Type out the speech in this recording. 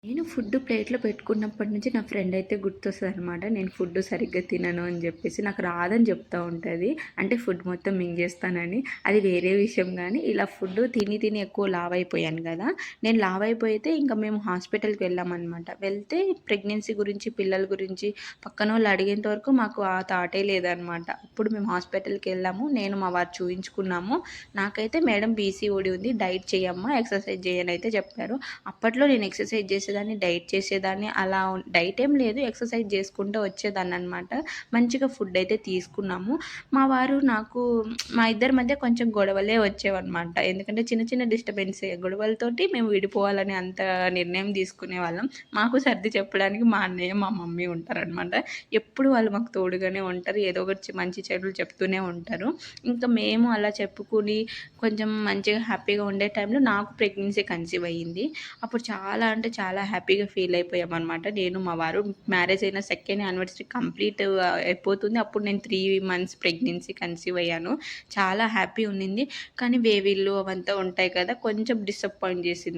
నేను ఫుడ్ ప్లేట్‌లో పెట్టుకున్నప్పటి నుంచి నా ఫ్రెండ్ అయితే గుర్తొస్తదనమాట. నేను ఫుడ్ సరిగ్గా తినను అని జెప్పేసి. నాకు రాదని చెప్తా ఉంటది. అంటే ఫుడ్ మొత్తం మింగేస్తానని. అది వేరే విషయం గానీ, ఇలా ఫుడ్ తిని తిని ఎక్కువ లావయిపోయాను గదా! నేను లావయిపోతే ఇంక మేము హాస్పిటల్‌కి వెళ్ళామనమాట. వెళ్తే ప్రెగ్నెన్సీ గురించి, పిల్లల గురించి పక్కనోళ్ళు అడిగేంత వరకు మాకు ఆ థాటే లేదనమాట. అప్పుడు మేము హాస్పిటల్‌కెళ్ళాము. నేను మా వారు చూయించుకున్నాము. నాకైతే మేడం పీసీఓడీ ఉంది. డైట్ చెయ్యమ్మా, ఎక్సర్సైజ్ చెయ్యనైతే చెప్పారు. అప్పట్లో నేను ఎక్సర్సైజ్ చేసేదాన్ని, డైట్ చేసేదాన్ని. అలా డైట్ ఏం లేదు. ఎక్సర్సైజ్ చేసుకుంటూ వచ్చేదాన్ననమాట. మంచిగా ఫుడ్ అయితే తీసుకున్నాము. మా వారు నాకు మా ఇద్దరి మధ్య కొంచెం గొడవలే వచ్చేవన్నమాట. ఎందుకంటే చిన్న చిన్న డిస్టర్బెన్సే. గొడవలతోటి మేము విడిపోవాలని అంత నిర్ణయం తీసుకునేవాళ్ళం. మాకు సర్ది చెప్పడానికి మా అన్నయ్య, మా మమ్మీ ఉంటారనమాట. ఎప్పుడు వాళ్ళు మాకు తోడుగానే ఉంటారు. ఏదో ఒకటి మంచి చెడులు చెప్తూనే ఉంటారు. ఇంకా మేము అలా చెప్పుకుని కొంచెం మంచిగా హ్యాపీగా ఉండే టైంలో నాకు ప్రెగ్నెన్సీ కన్సీవ్ అయ్యింది. అప్పుడు చాలా అంటే చాలా హ్యాపీగా ఫీల్ అయిపోయామనమాట. నేను మా వారు మ్యారేజ్ అయిన సెకండ్ యానివర్సరీ కంప్లీట్ అయిపోతుంది. అప్పుడు నేను 3 మంత్స్ ప్రెగ్నెన్సీ కన్సీవ్ అయ్యాను. చాలా హ్యాపీ ఉన్నింది. కానీ బేబీలు అవంతా ఉంటాయి కదా! కొంచెం డిసప్పాయింట్ చేసింది.